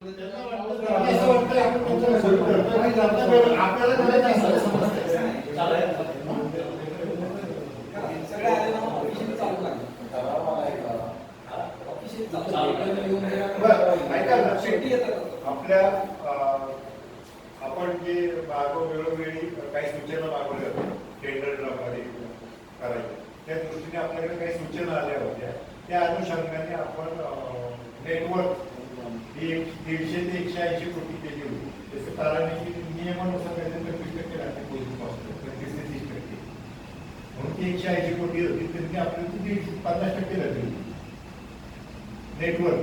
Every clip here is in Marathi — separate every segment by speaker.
Speaker 1: आपल्या आपण जे वेळोवेळी काही सूचना मागवल्या होत्या टेंडरमध्ये करायच्या, त्या दृष्टीने आपल्याकडे काही सूचना आल्या होत्या. त्या अनुषंगाने आपण नेटवर्क ही 150 ते 180 कोटी केली होती. त्याचं कारण आहे की नियमानुसार काहीतरी 25% राहते पोलीस कॉस्ट, 25 ते 30%, म्हणून ती 180 कोटी होती. त्यांनी आपल्याला ती 50% राहते नेटवर्क.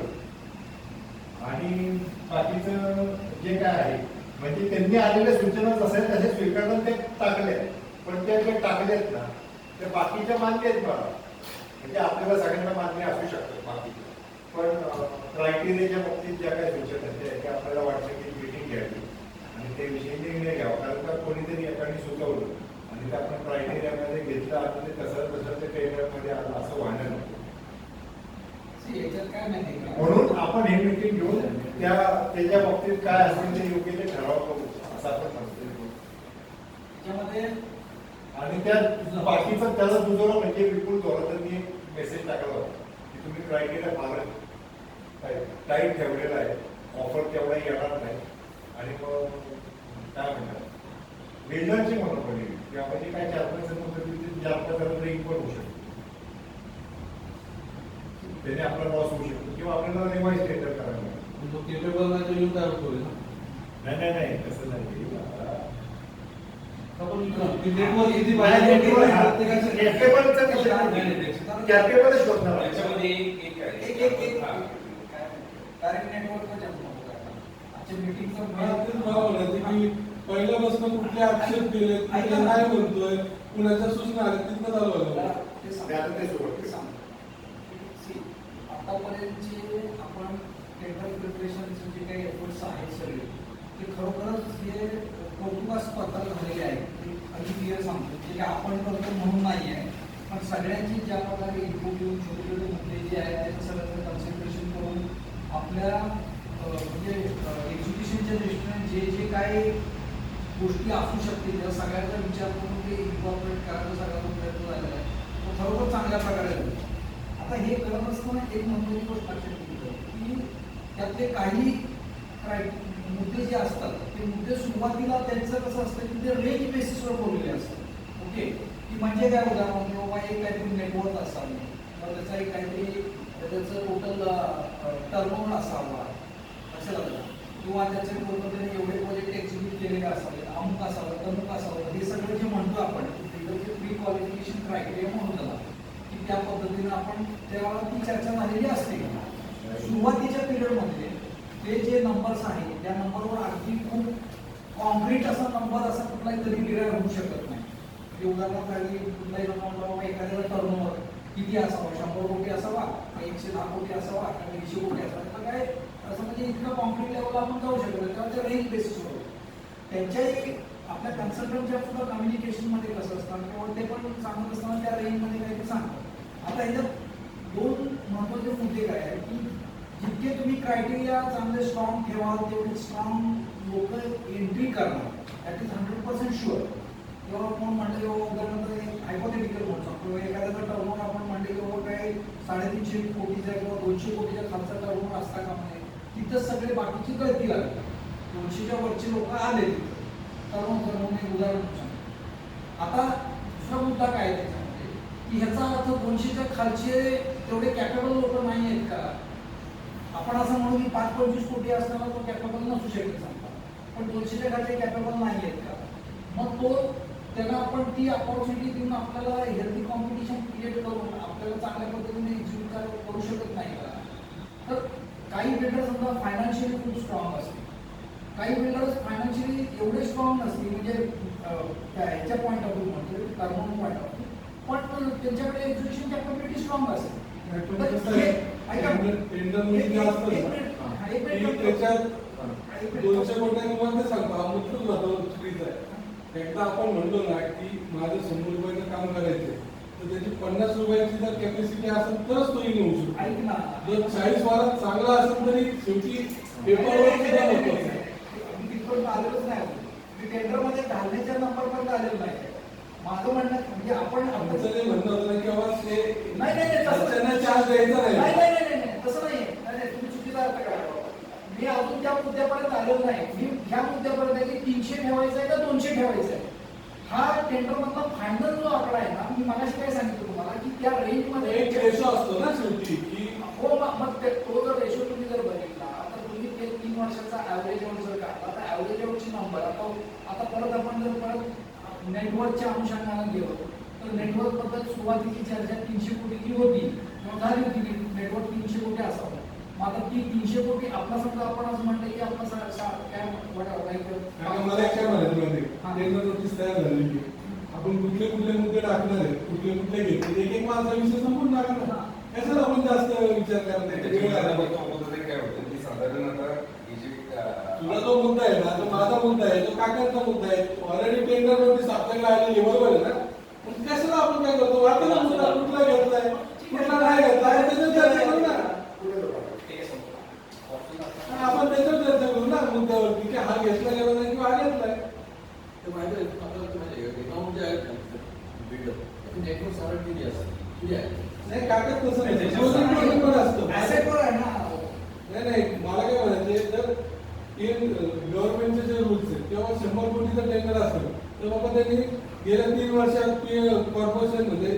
Speaker 1: आणि बाकीचं जे काय आहे म्हणजे त्यांनी आलेल्या सूचना जसे तसे स्वीकारणं ते टाकल्या, पण त्या जे टाकल्यात ना त्या बाकीच्या मान्य आहेत बघा. म्हणजे आपल्याला सगळ्यांना मान्य असू शकतात बाकी, पण क्रायटेरियाच्या बाबतीत ज्या काही सूचना आहेत त्या आपल्याला वाटतं की मीटिंग घ्यावी आणि त्याविषयी निर्णय घ्यावा. कारण का कोणीतरी एकाने सुचवलं आणि ते आपण क्रायटेरियामध्ये घेतलं आणि ते तसं ते टेंडरमध्ये आलं असं व्हायला नको. म्हणून आपण हे मीटिंग घेऊन त्याच्या बाबतीत काय असेल ते योग्य ते ठराव असं आपण म्हणतो. आणि त्या बाकीचं त्याला दुजोरा म्हणजे विपुल थोरातांनी मेसेज टाकला होता की तुम्ही क्रायटेरिया फार टाईट ठेवलेला आहे, ऑफर तेवढा येणार नाही. आणि मग काय म्हणतात बिल्डरची मोनोपॉली किंवा म्हणजे काय 4-5 मुदतीत 4-5 रेंज पण होऊ शकतो, त्याने आपला लॉस होऊ शकतो किंवा आपल्याला रिवाइज टेंडर करायला नाही तसं नाही.
Speaker 2: पहिल्यापासून कुठले आक्षेप केले काय म्हणतोय कुणाच्या सूचना आल्या तिथं चालू
Speaker 3: आतापर्यंतचे आपण टेंडर प्रिपरेशनचे जे काही एफर्ट्स आहेत सगळे ते खरोखरच हे कौतुकास्पद झालेले आहेत. ते अगदी क्लिअर सांगतो की आपण करतो म्हणून नाही आहे, पण सगळ्यांची ज्या प्रकारे इनपुट येऊन छोटे छोटे मुद्दे जे आहेत त्याचं सगळ्यांचं कन्सन्ट्रेशन करून आपल्या म्हणजे एक्झिक्युशनच्या दृष्टीने जे जे काही गोष्टी असू शकतील त्या सगळ्याचा विचार करून ते इन्कॉर्पोरेट करायचा सगळ्याचा प्रयत्न झालेला आहे. तो खरोखर चांगल्या प्रकारे झाला. आता हे करत असताना एक महत्त्वाची गोष्ट लक्षात घेतली की त्यातले काही मुद्दे जे असतात ते मुद्दे सुरुवातीला त्यांचं कसं असतं की ते रेंज बेसिसवर बोललेले असतात. ओके, की म्हणजे काय उदाहरण की बाबा एक काहीतरी नेटवर्क असावी किंवा त्याचा एक काहीतरी त्याचं टोटल टर्नओव्हर असावा लक्षात आलं, किंवा त्याचे पूर्णपणे एवढे प्रोजेक्ट एक्झिक्यूट केलेले असावे, अमुक असावं तमुक असावं, हे सगळं जे म्हणतो आपण त्याचे प्री क्वालिफिकेशन क्रायटेरिया म्हणून त्याला की त्या पद्धतीनं आपण तेव्हा ती चर्चा झालेली असते. सुरुवातीच्या पिरियडमध्ये ते जे नंबर्स आहेत त्या नंबरवर अगदी खूप कॉन्क्रीट असा नंबर असा कुठलाही कधी डिराईव्ह होऊ शकत नाही. म्हणजे उदाहरणार्थ काही कुठलाही नंबर एखाद्याचा टर्नओव्हर किती असावा, 100 कोटी असावा, 110 कोटी असावा, 120 कोटी असावा, तर काय असं म्हणजे इतकं कॉन्क्रीट लेवलला आपण जाऊ शकतो तेव्हा त्या रेंज बेसिसवर त्यांच्याही आपल्या कन्सल्टंटच्या सुद्धा कम्युनिकेशनमध्ये कसं असतं किंवा ते पण सांगत असताना त्या रेंजमध्ये काहीतरी सांगतात. आता ह्याच्यात 2 महत्त्वाचे मुद्दे काय आहेत की जितके तुम्ही क्रायटेरिया चांगले स्ट्रॉंग ठेवाल तेवढे स्ट्रॉंग लोक एंट्री करणार, दॅट इज 100% शुअर. किंवा कोण म्हणले उदाहरणार्थ हायपोथेटिकल म्हणतो किंवा एखाद्याचा टर्नओव्हर आपण म्हणले की काही 350 कोटीचा किंवा 200 कोटीच्या खालचा टर्नओव्हर असता का म्हणजे तिथं सगळे बाकीची गळती लागली. 200च्या वरचे लोक आले तिथं टर्नओव्हर म्हणून एक उदाहरण सांगतो. आता दुसरा मुद्दा काय त्याच्यामध्ये की ह्याचा अर्थ 200च्या खालचे तेवढे कॅपेबल लोक नाही आहेत का? आपण असं म्हणू की 5-25 कोटी असताना तो कॅपेबल नसू शकेल सांगता, पण 200च्या खालचे कॅपेबल नाही आहेत का? मग तो त्यांना आपण ती अपॉर्च्युनिटी देऊन आपल्याला हेल्दी कॉम्पिटिशन क्रिएट करून आपल्याला चांगल्या पद्धतीने एक्झिक्यूट करू शकत नाही का? तर काही बिल्डर समजा फायनान्शियली खूप स्ट्रॉंग असते, काही बिल्डर्स फायनान्शियली एवढे स्ट्रॉंग नसते म्हणजे ह्याच्या पॉईंट ऑफ व्ह्यू म्हणजे टर्म पॉईंट ऑफ व्ह्यू, पण त्यांच्याकडे एक्झिक्युशन कॅपॅबिलिटी स्ट्रॉंग असते.
Speaker 2: एकदा आपण म्हणतो ना की माझं 100 रुपयाचं काम करायचं तर त्याची 50 रुपयाची जर कॅपॅसिटी असेल तरच तो होऊ शकतो. जर 40 वाला चांगला असेल तरी शेवटी पेपरवर सुद्धा महत्वाचं आहे.
Speaker 3: मी तिथपर्यंत आलेलोच नाही अजून. मी टेंडरमध्ये घालण्याच्या नंबरपर्यंत आलेलो नाही. माझं म्हणणं म्हणजे आपण
Speaker 2: आमचं ते म्हणणं होतं ना की बाबा ते
Speaker 3: नाही नाही नाही, तसं
Speaker 2: त्यांना चार्ज द्यायचा
Speaker 3: नाही
Speaker 2: नाही.
Speaker 3: नाही नाही नाही, तसं नाही नाही नाही, तुम्ही चुकीचा अर्थ काढला. मी अजून त्या मुद्द्यापर्यंत आलेलो नाही. मी ह्या मुद्द्यापर्यंत आहे की 300 ठेवायचं आहे का 200 ठेवायचं आहे. हा टेंडर मधला फायनल जो आकडा आहे ना, मी मगाशी काय सांगितलं तुम्हाला की त्या रेंजमध्ये
Speaker 2: एक रेशो असतो ना शेवटी की
Speaker 3: हो मग तो जर रेशो तुम्ही जर बघितला तर तुम्ही ते 3 वर्षाचा ऍव्हरेज जर काढला तर ऍव्हरेज नंबर आता परत आपण जर परत नेटवर्कच्या अनुषंगाने गेलो तर नेटवर्क बद्दल सुरुवातीची चर्चा 300 कोटीची होती किंवा झाली होती की नेटवर्क 300 कोटी असावं. मग आता ती 300 कोटी आपला समजा आपण असं म्हणलं की आपला काय
Speaker 2: मला एक काय म्हणायचं माहिती टेंडर नोटीस तयार झाली की आपण कुठले कुठले मुद्दे टाकणार आहे, कुठले कुठले घेतले, एक एक माझा विषय संपून टाकणार. कशाला आपण जास्त विचार करणार
Speaker 4: काय होतं की साधारण आता ही जी
Speaker 2: तुझा जो मुद्दा आहे ना, तो माझा मुद्दा आहे, तो काकांचा मुद्दा आहे. ऑलरेडी टेंडर नोटीस आपल्याला आलेली बरोबर आहे ना. पण कशाला आपण काय करतो, आता मुद्दा कुठला घेतलाय कुठला नाही घेतलाय त्याच्यावर चर्चा करू ना. आपण त्याच्यावर चर्चा करू ना मुद्द्यावरती की हा घेतला गेला नाही किंवा हा घेतलाय. नाही कागद तसं नाही, closing पण असतं.
Speaker 3: ऍसेटवर आहे ना.
Speaker 2: नाही मला काय म्हणायचे जर गव्हर्नमेंटचे जे रूल्स आहेत तेव्हा 100 कोटीचं टेंडर असतं तर बाबा त्यांनी गेल्या 3 वर्षात कॉर्पोरेशन म्हणजे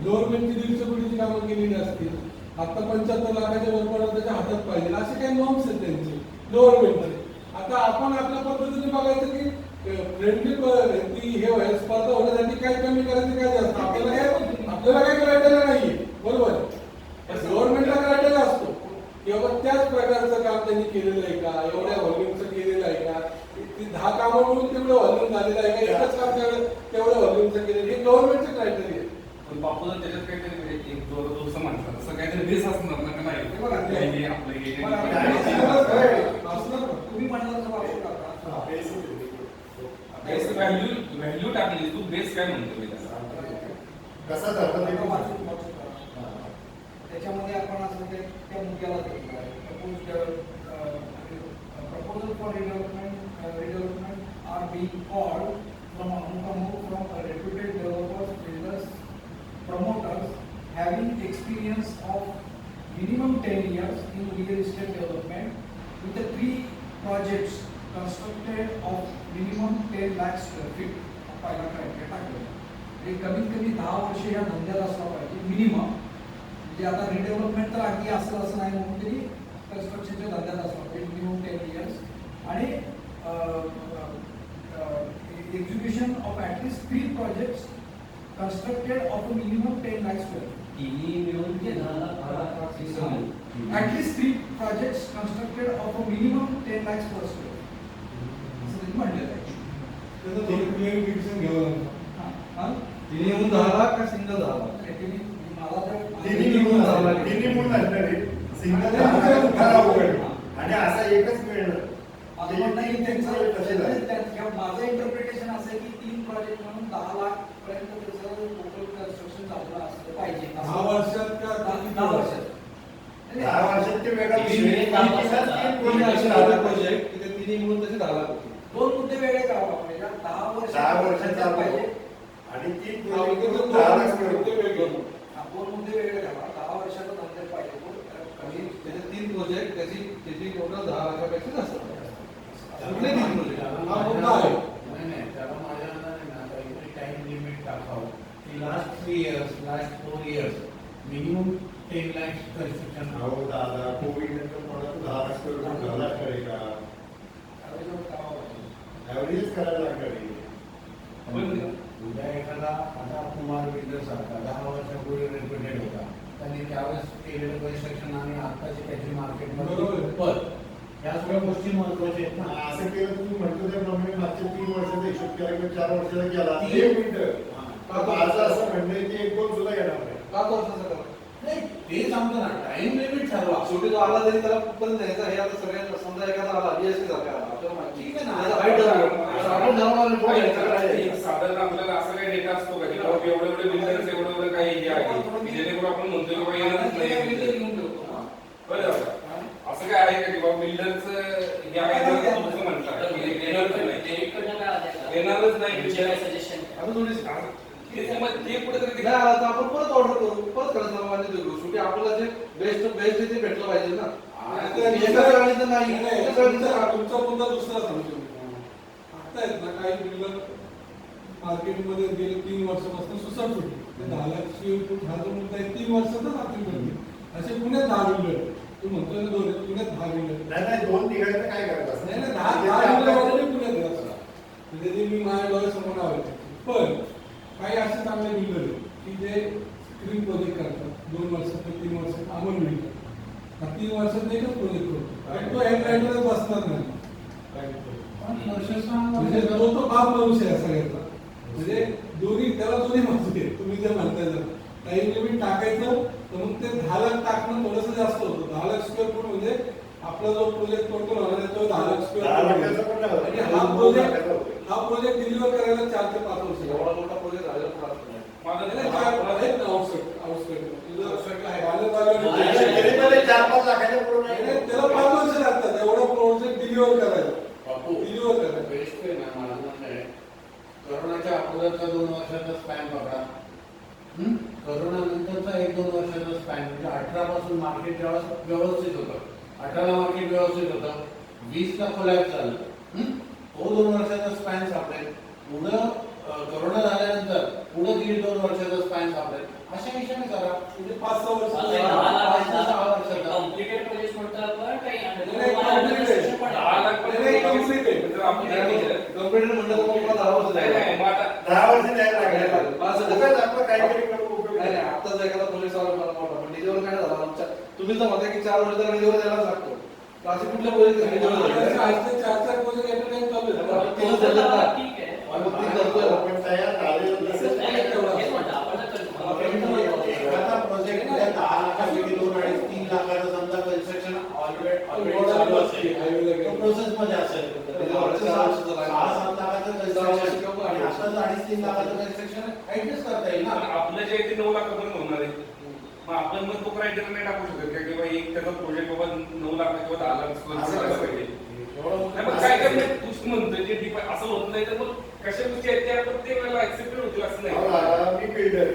Speaker 2: गव्हर्नमेंटची 150 कोटीची कामं केलेली असतील. आता 75 लाखाच्या वरपर्यंत त्याच्या हातात पाहिजे असे काही नॉर्म्स आहेत त्यांचे गव्हर्नमेंटचे. आता आपण आपल्या पद्धतीने बघायचं की फ्रेंडली ती हे व्हायला स्पर्धा होण्यासाठी काय कमी करायचं काय जास्त आपल्याला काय क्रायटेरिया नाहीये बरोबर. गव्हर्नमेंटला क्रायटेरिया असतो किंवा त्याच प्रकारचं काम त्यांनी केलेलं आहे का, एवढ्या व्हॉल्यूमचं केलेलं आहे का, ती 10 कामं मिळून तेवढं व्हॉल्यूम झालेलं आहे का, एकच काम तेवढ्या व्हॉल्यूमचं केलेलं हे गव्हर्नमेंटचं क्रायटेरिया आहे.
Speaker 4: पण बापू जर त्याच्यात काहीतरी म्हणजे एक जोरदोरचं म्हणतात तसं काहीतरी बेस असणार ना का नाही
Speaker 3: ते बघा,
Speaker 4: आपलं हे
Speaker 3: तुम्ही म्हणलं वापरू टाका.
Speaker 4: बेस व्हॅल्यू टाकली तू बेस काय म्हणतो मी त्याचा
Speaker 1: कसा धरला ते पण
Speaker 3: वाचू करा. त्याच्यामध्ये आपण असं त्या मुद्द्याला घेतलं आहे. Proposal for redevelopment are being called from reputed developers, builders, promoters having experience of minimum 10 years in real estate development with the 3 projects constructed of minimum 10 lakh square feet. पहिला क्रायटेरिया टाकलेला आहे. कमीत कमी 10 वर्ष या धंद्यात असला पाहिजे मिनिमम. म्हणजे आता रिडेव्हलपमेंट तर अगदी असं नाही म्हणून तरी कन्स्ट्रक्शनच्या धंद्यात असला पाहिजे मिनिमम 10 years आणि execution of at least 3 projects constructed of a minimum 10 lakh square feet. At least 3 projects constructed of a minimum 10 lakh square feet. असं त्यांनी म्हटलेलं आहे.
Speaker 2: त्याचं थोडं क्लिअरिफिकेशन घ्यावं लागतं.
Speaker 3: हा?
Speaker 5: तिने येऊन 10 लाख का सिंगल 10 लाख?
Speaker 3: Actually, मला तर
Speaker 1: तिन्ही म्हणून आणलं सिंगल आणि असा एकच मिळणार.
Speaker 3: माझं म्हणणं आहे
Speaker 1: तसे झाले.
Speaker 3: त्यांचं माझं इंटरप्रिटेशन असं आहे की 3 प्रोजेक्ट म्हणून 10 लाख पर्यंत त्याचं टोटल कन्स्ट्रक्शन झालं असलं पाहिजे.
Speaker 2: 10 वर्षात का
Speaker 3: 10 वर्षात.
Speaker 1: 10 वर्षात ते वेगळा
Speaker 5: प्रोजेक्ट तिथे तिने मिळून तसे 10 लाख होते.
Speaker 3: 2 मुद्दे वेगळे करावे लागले. 10
Speaker 1: 10 वर्षाचा
Speaker 3: पाहिजे.
Speaker 1: आणि ती
Speaker 2: हा, म्हणजे
Speaker 1: 10 लाख
Speaker 2: मुद्दे वेगळे.
Speaker 3: 2 मुद्दे वेगळे करावा. 10 वर्षाचा धंदे पाहिजे.
Speaker 5: आणि त्याचे 3 प्रोजेक्ट त्याची टोटल 10 लाखापेक्षा जास्त पाहिजे. कुठले 3 प्रोजेक्ट?
Speaker 2: हा मुद्दा आहे.
Speaker 6: त्याला माझ्या अंदाजाने ना काहीतरी टाइम लिमिट टाकावं की last 3 years, last 4 years minimum 10 lakhs construction
Speaker 1: अहो दादा कोविड नंतर मला तू 10 लाख करोड झाला का ऍव्हरेज करायला लागणार आहे.
Speaker 6: पण उद्या एखादा आता कुमार बिल्डर सारखा 10 वर्षापूर्वी रेप्युटेड होता त्यांनी त्यावेळेस केलेलं कन्स्ट्रक्शन आणि आताची त्याची मार्केटमध्ये
Speaker 2: बरोबर.
Speaker 6: पण या सगळ्या गोष्टी महत्वाच्या आहेत ना.
Speaker 1: असं केलं तुम्ही म्हणतो त्याप्रमाणे मागच्या 3 वर्षाचा हिशोब केला किंवा 4 वर्षाचा केला 1 मिनिट माझं असं म्हणणं आहे की 1-2 सुद्धा येणार नाही.
Speaker 5: 5 वर्षाचा करा.
Speaker 6: नाही ते सांगतो ना टाइम लिमिट ठरवा.
Speaker 5: शेवटी तो आला तरी त्याला पण द्यायचा. हे आता सगळ्यांना समजा एखादा आला बीएससी सारखा आला आपल्याला माहिती
Speaker 6: ठीक आहे ना.
Speaker 5: त्याचा height ठरवलं. आपण ठरवलं कोण यायचं काय
Speaker 4: एक
Speaker 5: आहे.
Speaker 4: साधारण आपल्याला असा काही डेटा असतो का की बाबा एवढे एवढे बिल्डर्स एवढं काही हे आहे की जेणेकरून आपण म्हणतो की बाबा येणारच नाही बरं असं काय आहे का की बाबा बिल्डरचं येणारच नाही
Speaker 7: सजेशन
Speaker 5: आम्ही थोडी
Speaker 4: ते कुठेतरी
Speaker 5: नाही आला तर आपण परत ऑर्डर करू, परत करायचं मान्य देऊ. शेवटी आपल्याला जे बेस्ट आहे ते भेटलं पाहिजे ना. एका गाडीचं नाही, एका गाडीचं
Speaker 2: तुमचा मुद्दा दुसरा सांगतो मी. आता आहेत ना काही बिल्डर मार्केटमध्ये गेले 3 वर्षापासून सुसाट होते. 10 लाख स्क्वेअर फूट हा जो मुद्दा आहे 3 वर्षातच आपण करतो. असे पुण्यात 10 बिल्डर, तू म्हणतोय ना दोन पुण्यात 10 बिल्डर.
Speaker 1: नाही 2 ठिकाणी काय करत असं
Speaker 2: नाही 10 बिल्डर ऑलरेडी पुण्यात आहेत आता. म्हणजे ते मी माझ्या डोळ्यासमोर आले. पण काही असे चांगले बिल्डर आहेत की जे स्क्रीन प्रोजेक्ट करतात 2 वर्षात 3 वर्षात अमोल बिल्डर. 3 वर्षात एकच प्रोजेक्ट करतो आणि तो एक रायडरच बसणार नाही. म्हणजे तो बाप मनुष्य आहे सगळ्याचा. म्हणजे त्याला दोन्ही माहिती आहे. तुम्ही जे म्हणताय जर टाइम लिमिट टाकायचं तर मग ते 10 लाख टाकणं थोडंसं जास्त होतं. 10 लाख स्क्वेअर फूट म्हणजे आपला जो प्रोजेक्ट टोटल होणार आहे तो 10 लाख स्क्वेअर फूट. आणि हा प्रोजेक्ट डिलिव्हर करायला 4 ते 5 वर्ष
Speaker 5: एवढा मोठा प्रोजेक्ट झालेला पण असतो नाही.
Speaker 1: त्याला 4-5 लाखाच्या पुढे नाही.
Speaker 2: त्याला 5 वर्ष लागतात एवढा प्रोजेक्ट डिलिव्हर करायला. डिलिव्हर करायला
Speaker 6: बेस्ट आहे ना, मला म्हणणं आहे करोनाच्या अगोदरचा 2 वर्षाचा स्पॅन बघा, करोना नंतरचा 1-2 वर्षाचा स्पॅन, म्हणजे 18 पासून मार्केट जेव्हा व्यवस्थित होतं, 18ला मार्केट व्यवस्थित होतं, 20ला कोलॅप्स झालं, तो 2 वर्षाचा स्पॅन सापडेल. पुढं करोना झाल्यानंतर पुढं 1.5-2 वर्षाचा स्पॅन सापडेल. अशा हिशोबाने करा, म्हणजे 5-6 वर्ष 5-6 वर्षाचा
Speaker 7: कॉम्प्लिकेटेड प्रोजेक्ट म्हणतात पण काही
Speaker 5: कंप्युटर म्हणलं तर मला 10 वर्ष जायला लागले.
Speaker 1: 10 वर्ष द्यायला लागले. आपलं काहीतरी करू उपयोग
Speaker 5: नाही
Speaker 1: नाही.
Speaker 5: आताच एखादा पोलीस वाला मला मोठा पण निधीवर काय झाला आमच्या, तुम्ही तर म्हणता की 4 वर्ष तर निधीवर द्यायलाच लागतो. तर असे कुठल्या प्रोजेक्ट निधीवर द्यायला
Speaker 2: आज 4 प्रोजेक्ट एका टाइम चालू आहे.
Speaker 5: तीनच झाले ना.
Speaker 7: ठीक आहे.
Speaker 5: आपण 3 करतोय ना.
Speaker 1: पण तयार झालेलं नसेल.
Speaker 7: हेच म्हणतो आपण
Speaker 6: एखादा प्रोजेक्ट 10 लाखापैकी 2-3 लाखाचं समजा कन्स्ट्रक्शन ऑलरेडी चालू असेल, तो प्रोसेस मध्ये असेल, 6-7 लाखाचं कन्स्ट्रक्शन आणि आताच 2.5-3 लाखाचं कन्स्ट्रक्शन ऍडजस्ट करता येईल ना.
Speaker 4: आपलं जे आहे ते 9 लाखापर्यंत होणार आहे. मग आपण मग तो क्रायटेरिया नाही टाकू शकत का किंवा एक त्याचा प्रोजेक्ट बाबा 9 लाख किंवा 10 लाख स्क्वेअर पाहिजे. नाही मग काय करणार तूच म्हणतोय ते असं होत नाही तर मग कशा गोष्टी आहेत त्या प्रत्येक वेळेला ऍक्सेप्टेड होतील असं नाही.
Speaker 1: मी बिल्डर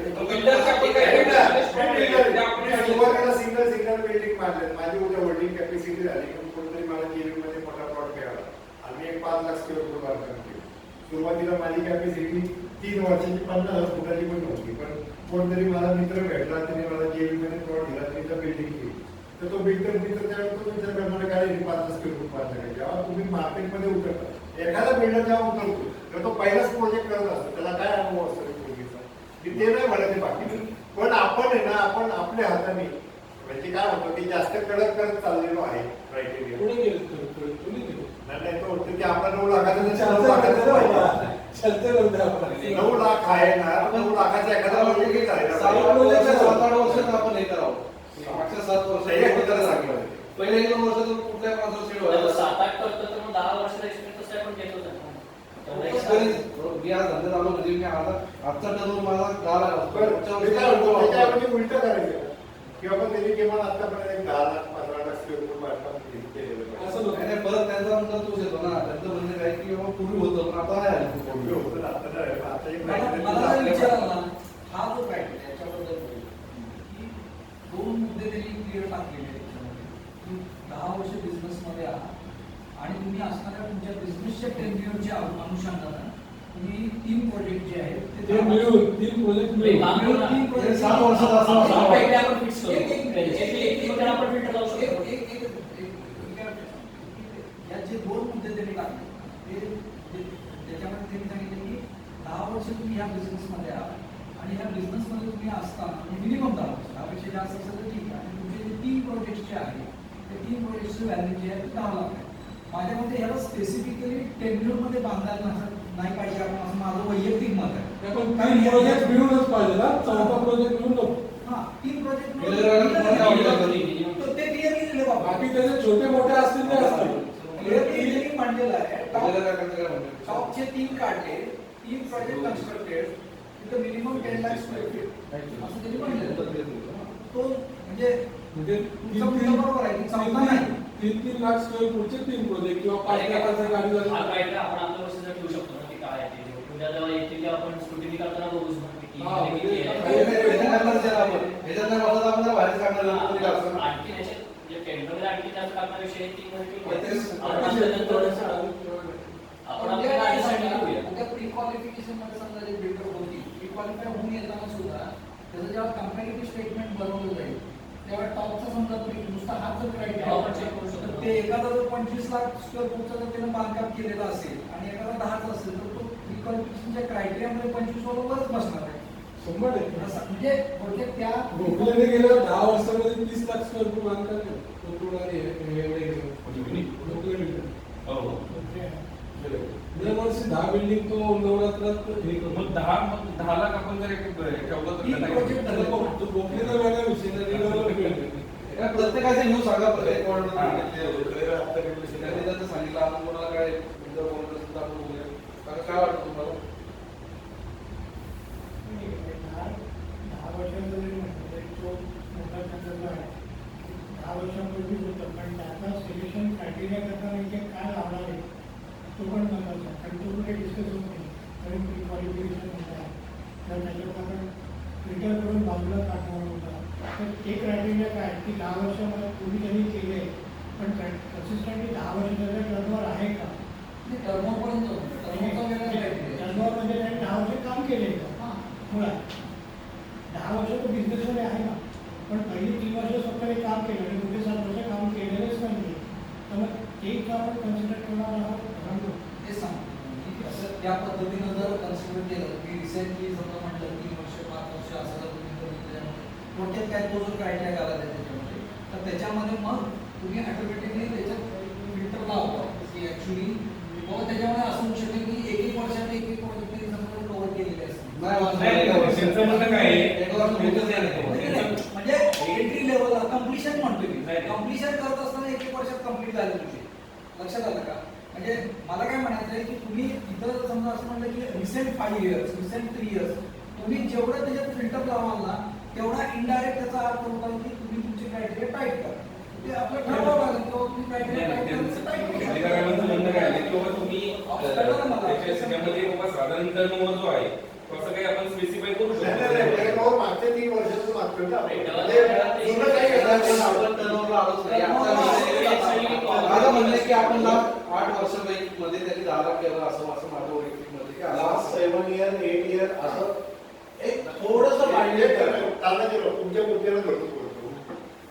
Speaker 1: सुरुवातीला सिंगल बिल्डिंग मारले. माझी उद्या होल्डिंग कॅपॅसिटी झाली की कोणतरी मला केव्ही मध्ये मोठा प्लॉट मिळाला. आम्ही एक 5 लाख स्क्वेअर फूट बांधकाम केलं. सुरुवातीला माझी कॅपॅसिटी 3 वर्षाची 50,000 फुटाची पण नव्हती. पण कोणतरी मला मित्र भेटला, त्याने मला केव्ही मध्ये प्लॉट दिला, तिथं बिल्डिंग केली. तर तो बिल्डर त्यावेळेस तो विचार करणार काय 5 स्क्वेअर फूट बांधलं. जेव्हा तुम्ही मार्केटमध्ये उतरता, एखादा बिल्डर जेव्हा उतरतो तर तो पहिलाच प्रोजेक्ट करत असतो, त्याला काय अनुभव असतो पूर्वीचा, की ते नाही म्हणत आहे बाकी. पण आपण आहे ना, आपण आपल्या हाताने म्हणजे काय म्हणतो की जास्त कडक करत चाललेलो आहे क्रायटेरिया.
Speaker 2: पुढे गेले
Speaker 1: नाही तो म्हणतो की आपला 9 लाखाचं 9 लाखाचं पाहिजे. 9 लाख आहे ना, 9 लाखाचा एखादा प्रोजेक्ट आहे
Speaker 5: 7-8 वर्षात आपण हे करावं. मागच्या 7 वर्षात पहिले 1-2 वर्षातून कुठल्या माणसाला सेट व्हायला
Speaker 7: 7-8 करतो तर मग 10 वर्षाचा एक्सपिरियन्स तसं आपण घेतो ना.
Speaker 5: मी आज धंद्यात आलो म्हणजे मी आता आजचा टर्न माझा 10 लाख असतो.
Speaker 1: त्याच्याऐवजी उलट करायचं की आपण त्यांनी किमान आतापर्यंत 10 लाख 15 लाख स्क्वेअर फूट बांधकाम केलेलं पाहिजे.
Speaker 2: असं होतं.
Speaker 5: आणि परत त्यांचा म्हणतात तोच येतो ना. त्यांचं म्हणणं काय की बाबा पूर्वी होतं पण आता नाही आलं.
Speaker 1: पूर्वी होतं, आता नाही. आता एक
Speaker 3: मला जर विचारलं ना, हा जो क्रायटेरिया याच्याबद्दल बोलू की 2 मुद्दे त्यांनी क्लिअर टाकलेले आहेत त्याच्यामध्ये की 10 वर्ष बिझनेसमध्ये आहात आणि तुम्ही असणाऱ्या तुमच्या बिझनेसच्या टेन्युअरच्या अनुषंगाने तुम्ही 3 प्रोजेक्ट जे आहेत
Speaker 2: ते मिळून 3 प्रोजेक्ट मिळून
Speaker 3: मिळून 3
Speaker 5: हे
Speaker 3: प्रोजेक्ट
Speaker 5: 7 वर्षात असं
Speaker 7: वेगळे आपण फिक्स करू. एक आपण फिल्टर लावू शकतो.
Speaker 3: या जे 2 मुद्दे त्यांनी टाकले ते त्याच्यामध्ये त्यांनी सांगितले की 10 वर्ष तुम्ही ह्या बिझनेसमध्ये आहात आणि ह्या बिझनेसमध्ये तुम्ही असताना मिनिमम 10 वर्ष, त्यापेक्षा जास्त असेल तर ठीक आहे. आणि तुमचे जे 3 प्रोजेक्ट जे आहेत ते 3 प्रोजेक्टची व्हॅल्यू जी आहे ती 10 लाख आहे. माझ्या मते ह्याला स्पेसिफिकली टेन्युअरमध्ये बांधायला नाही पाहिजे आपण, असं माझं वैयक्तिक मत आहे.
Speaker 2: पण काही प्रोजेक्ट मिळूनच पाहिजे ना. 4था प्रोजेक्ट मिळून नको.
Speaker 3: हां 3 प्रोजेक्ट
Speaker 7: मिळून
Speaker 3: ते क्लिअरली दिले बाबा.
Speaker 2: बाकी त्याचे छोटे मोठे असतील ते असतील.
Speaker 3: क्लिअरली मांडलेलं आहे.
Speaker 5: आपल्याला काय करता काय म्हणतात?
Speaker 3: टॉपचे 3 काढले, 3 प्रोजेक्ट कन्स्ट्रक्टेड, तिथं मिनिमम 10 लाख स्क्वेअर फीट असं त्यांनी म्हणलेलं. तो म्हणजे
Speaker 2: म्हणजे
Speaker 3: तुमचा मुद्दा बरोबर आहे की चौथा नाही.
Speaker 2: 3 लाख स्क्वेअर फूटचे 3 प्रोजेक्ट किंवा 5 लाखाचा गाडी
Speaker 7: हा क्रायटेरिया आपण आपल्या वर्षाचा ठेवू शकतो ना की काय आहे ते. उद्या जेव्हा येतील तेव्हा आपण स्क्रुटिनी करताना बघूच ना किती
Speaker 2: हा,
Speaker 7: किती
Speaker 2: म्हणजे
Speaker 7: आहे.
Speaker 5: ह्याच्यात नाही बसत आपण जरा बाहेर काढणार कोणी काढणार.
Speaker 7: आणखी त्याच्यात म्हणजे टेंडरमध्ये आणखी जास्त काढणारे विषय आहेत, ती म्हणजे
Speaker 2: तेच-
Speaker 7: आपण आपल्याला थोडंसं आपण आपल्याला अंडरस्टँडिंग करूया.
Speaker 3: उद्या प्री क्वालिफिकेशन मध्ये समजा जे बिल्डर होती प्री क्वालिफाय होऊन येताना सुद्धा त्याचं जेव्हा कंपॅरेटिव्ह स्टेटमेंट बनवलं जाईल तेव्हा टॉपचा समजा नुसता हाच जर
Speaker 7: तेव्हा आपण check करू
Speaker 3: क्रायटेरिया
Speaker 7: शकतो.
Speaker 3: ते एखादा जर 25 लाख स्क्वेअर फूटचा जर त्यानं बांधकाम केलेलं असेल आणि एखादा 10चा असेल तर तो प्री क्वालिफिकेशनच्या क्रायटेरियामध्ये 25 बरोबरच बसणार आहे.
Speaker 2: 100%.
Speaker 3: असं म्हणजे थोडक्यात त्या
Speaker 2: गोखलेने गेल्या 10 वर्षामध्ये 30 लाख स्क्वेअर फूट बांधकाम केलं. कोथरूड आणि हे एवढे गेले. गोखले building.
Speaker 4: हो.
Speaker 2: दरवर्षी 10 बिल्डिंग तो नवरात्रात हे करतो.
Speaker 4: मग 10 लाख आपण जर एक ठेवलं तर
Speaker 3: तीन
Speaker 4: काय
Speaker 3: project
Speaker 4: होईल?
Speaker 3: झाले.
Speaker 2: तो गोखलेचा वेगळा विषय नाही, redevelopment.
Speaker 5: या प्रत्येकाचे न्यूज सांगा प्रत्येक वॉर्डमध्ये
Speaker 4: हा.
Speaker 5: त्यांनी त्याचं सांगितलं आपण कोणाला काय तुमच्या वॉर्डमध्ये सुद्धा आपण बोलूया. काका, काय वाटतं तुम्हाला?
Speaker 8: 10 वर्षांचा जरी म्हटलं तरी तो मोठा संदर्भ आहे. 10 वर्षांपूर्वीच होतं पण त्याचा सिलेक्शन क्रायटेरिया करताना म्हणजे काय लावणार आहे तो पण महत्त्वाचा आहे. कारण तो कुठे डिस्कस होत नाही कारण प्री क्वालिफिकेशन होत आहे तर त्याच्यावर आपण फिल्टर करून बाजूला काढणार होता. तर ते क्रायटेरिया काय की 10 वर्षामध्ये पूर्वी त्यांनी केले पण कन्सिस्टंटली 10 वर्ष त्याचा टर्नओव्हर आहे का
Speaker 3: टर्नओव्हरपर्यंत टर्नओव्हरचा वेगळा criteria.
Speaker 8: टर्नओव्हर म्हणजे त्यांनी 10 वर्ष काम केले का
Speaker 3: हां.
Speaker 8: मुळात 10 वर्ष तो बिझनेसमध्ये आहे ना पण पहिली 3 वर्ष फक्त हे काम केलं आणि पुढे 7 वर्ष काम केलेलंच नाही तर मग ते का आपण कन्सिडर करणार आहोत सांगतो.
Speaker 3: ते सांगतो की असं त्या पद्धतीनं जर कन्सिडर केलं की रिसेंटली समजा म्हटलं 3 वर्ष 5 वर्ष असं जर तुम्ही बघितलं थोडक्यात काय तो जो क्रायटेरिया घालायचा आहे त्याच्यामध्ये तर त्याच्यामध्ये मग तुम्ही ऑटोमॅटिकली त्याच्यात फिल्टर लावता की ॲक्च्युली बाबा त्याच्यामुळे असं होऊ शकेल की एक वर्षात एक प्रोजेक्ट तरी समजा कव्हर केलेले असतील.
Speaker 4: त्यांचं म्हणणं काय आहे?
Speaker 5: एक वर्ष होतच नाही.
Speaker 3: म्हणजे एंट्री लेवलला कम्प्लिशन म्हणतोय मी
Speaker 4: नाही.
Speaker 3: कम्प्लिशन करत असताना एक वर्षात कम्प्लीट झालं तुझे लक्षात आलं का म्हणजे मला काय म्हणायचं आहे की तुम्ही इथं समजा असं म्हणलं की रिसेंट 5 इयर्स रिसेंट 3 इयर्स तुम्ही जेवढं त्याच्यात फिल्टर लावाल ना तेवढा इनडायरेक्ट त्याचा अर्थ होता की तुम्ही तुमचे क्रायटेरिया टाईट करा ते आपलं ठरवावं लागेल किंवा तुम्ही क्रायटेरिया
Speaker 4: अधिकाऱ्यांचं म्हणणं काय आहे की बाबा तुम्ही त्याच्या त्याच्यामध्ये बाबा साधारण टर्नओव्हर जो आहे तो असं काही आपण स्पेसिफाय करू
Speaker 1: नाही, नाही, नाही.
Speaker 4: शकतो.
Speaker 1: त्याच्यावर मागच्या 3 वर्षाचं मागतोय ना आपण. म्हणजे जुनं काही घेतलं नाही आपण.
Speaker 5: आपण टर्नओव्हरला आलोच नाही. माझं म्हणणं आहे की आपण 8 वर्षामध्ये त्यांनी 10 लाख केलं असं असं माझं वैयक्तिक मत आहे की
Speaker 6: लास्ट
Speaker 5: असं
Speaker 6: 7 इयर 8 इयर असं एक थोडंसं मांडलेलं करायचं.
Speaker 1: तुमच्या मुद्द्याला धरून बोलतो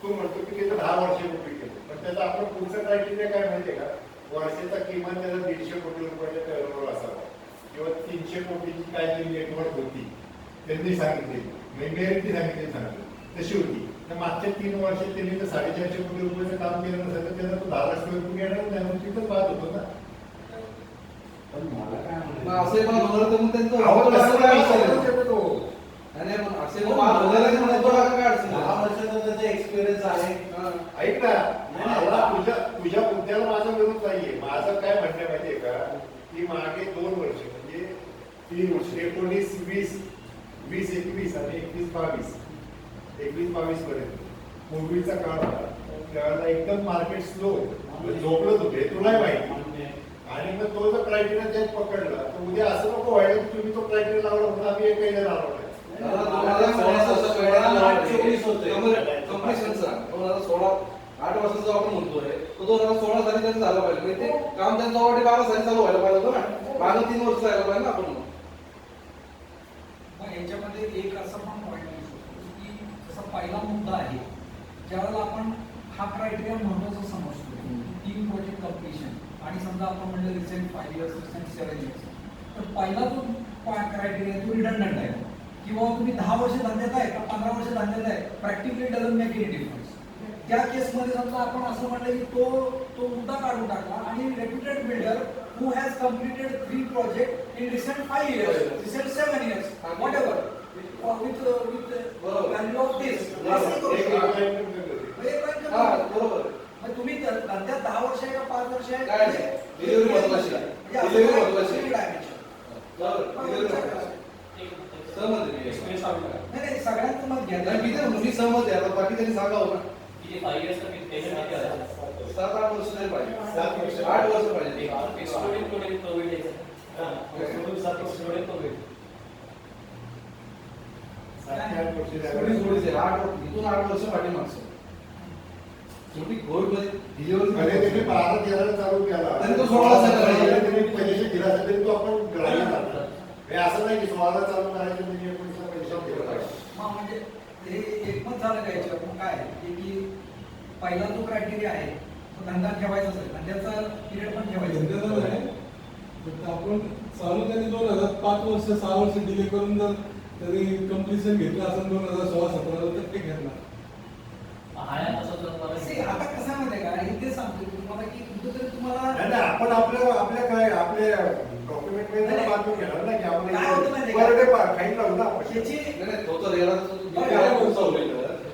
Speaker 1: तू म्हणतो की त्याचं 10 वर्ष पूर्वी केलं पण त्याचा आपण पुढचं क्रायटेरिया काय माहितीये का वर्षाचा किमान त्याला 150 कोटी रुपयाचा टर्नओव्हर असावा किंवा 300 कोटीची काय जी नेटवर्क होती त्यांनी सांगितली मेजॉरिटी सांगितली तशी होती तर मागच्या 3 वर्षात त्यांनी जर 450 कोटी रुपयाचं काम केलं नसेल तर त्याला तो 10 लाख स्क्वेअर फूट येणार त्यामुळे तिथंच पाहत होतो ना.
Speaker 6: पण मला काय
Speaker 5: मग
Speaker 6: म्हणायचं
Speaker 5: असे पण होणार तर मग त्यांचं
Speaker 1: अहो,
Speaker 5: होतं
Speaker 1: तसं
Speaker 5: असं काय
Speaker 1: नाही
Speaker 5: अडचण
Speaker 1: करू
Speaker 5: आहे?
Speaker 1: शकत हो.
Speaker 5: नाही, नाही, मग असे मग होणारच नाही तर काय अडचण
Speaker 6: 10
Speaker 5: आहे?
Speaker 6: वर्षाचा त्याचा एक्सपिरियन्स आहे.
Speaker 5: हां.
Speaker 1: ऐक ना
Speaker 6: नाही,
Speaker 1: मला तुझ्या मुद्द्याला माझा विरोध नाहीये माझं काय म्हणणं आहे माहितीये का की मागे 2 वर्ष म्हणजे 3 वर्ष 19 20 21 आणि 21 22 पर्यंत पूर्वीचा काळ होता त्यावेळेला एकदम मार्केट स्लो झोपलत होते तुलाही माहिती आणि मग तो जर क्रायटेरिया त्यात पकडला तर उद्या असं नको व्हायला की तुम्ही तो क्रायटेरिया लावला म्हणून आम्ही एक काही लावला
Speaker 5: दादा, 2024
Speaker 6: होते.
Speaker 5: कंप्लिशनचा 2016 8 वर्षाचा आपण म्हणतोय तो 2016 साली त्यांचं झालं पाहिजे म्हणजे ते काम त्यांचं ऑलरेडी 12 साली चालू व्हायला पाहिजे होतं ना मागं 3 वर्ष जायला पाहिजे ना आपण
Speaker 3: मग याच्यामध्ये एक असं पण पॉईंट येऊ शकतो की जसा पहिला मुद्दा आहे ज्यावेळेला आपण हा क्रायटेरिया महत्वाचा समजतो 3 प्रोजेक्ट कम्प्लिशन आणि समजा आपण म्हणलं रिसेंट 5 इयर्स रिसेंट 7 इयर्स तर पहिला जो क्रायटेरिया तो रिडंडंट आहे किंवा तुम्ही 10 वर्ष धंद्यात आहे का 15 वर्ष धंद्यात आहे practically doesn't make any difference त्या केसमध्ये समजा आपण असं म्हटलं की तो मुद्दा काढून टाकला आणि reputed builder who has completed 3 project in recent 5 years recent 7 years whatever with value of this असं करू शकतो
Speaker 5: हा बरोबर
Speaker 3: मग तुम्ही धंद्यात 10 वर्ष आहे का 5 वर्ष आहे
Speaker 5: काय आहे? Delivery महत्त्वाची आहे.
Speaker 3: म्हणजे असं
Speaker 5: Delivery
Speaker 3: काय
Speaker 5: महत्त्वाची आहे.
Speaker 3: dimension.
Speaker 5: बरोबर Delivery महत्त्वाची आहे. सहमत आहे मी.
Speaker 7: एक्सपिरियन्स आहे का?
Speaker 3: नाही नाही सगळ्यांचं मत घ्या
Speaker 5: नाही, मी तर मी सहमत आहे आता बाकी त्यांनी सांगावं ना
Speaker 7: किती 5 इयर्स तर पेमेंट किती आहे?
Speaker 5: 7-8 वर्ष नाही पाहिजे
Speaker 6: 7 वर्ष.
Speaker 5: 8 वर्ष पाहिजे
Speaker 7: एक्सक्लुडिंग कोविड
Speaker 5: थोडीच आहे, 8 वर्ष पाठीमागचं शेवटी कोविडमध्ये
Speaker 1: म्हणजे त्यांनी 12-13 चालू केला
Speaker 5: आणि तो 16 चा करायचा.
Speaker 1: त्यांनी पैसे दिला असेल तरी तो आपण ग्राह्य धरला. हे असं नाही की 16 चालू करायचं म्हणजे 19 पैसा दिला पाहिजे.
Speaker 3: मग म्हणजे हे एकमत झालं काय याच्यावर? मग काय की पहिला जो क्रायटेरिया आहे तो धंदा ठेवायचा असेल धंद्याचा पिरियड पण ठेवायचा
Speaker 2: धंद्याचा नाही. फक्त आपण चालू त्यांनी 2005 वर्ष 6 वर्ष डिले करून जर त्यांनी कम्प्लिशन घेतलं असेल 2016-17 तर ते घेतला.
Speaker 3: See, आता कसं आहे माहिती आहे का? हे ते सांगतो तुम्हाला की कुठेतरी तुम्हाला
Speaker 1: नाही नाही, आपण आपल्या काय आपले डॉक्युमेंट मध्ये बांधून घेणार ना की
Speaker 3: काय होतं माहिती आहे
Speaker 1: आपण
Speaker 3: का?
Speaker 1: काही लावू ना आपण.
Speaker 3: याची
Speaker 5: नाही, तो तर याला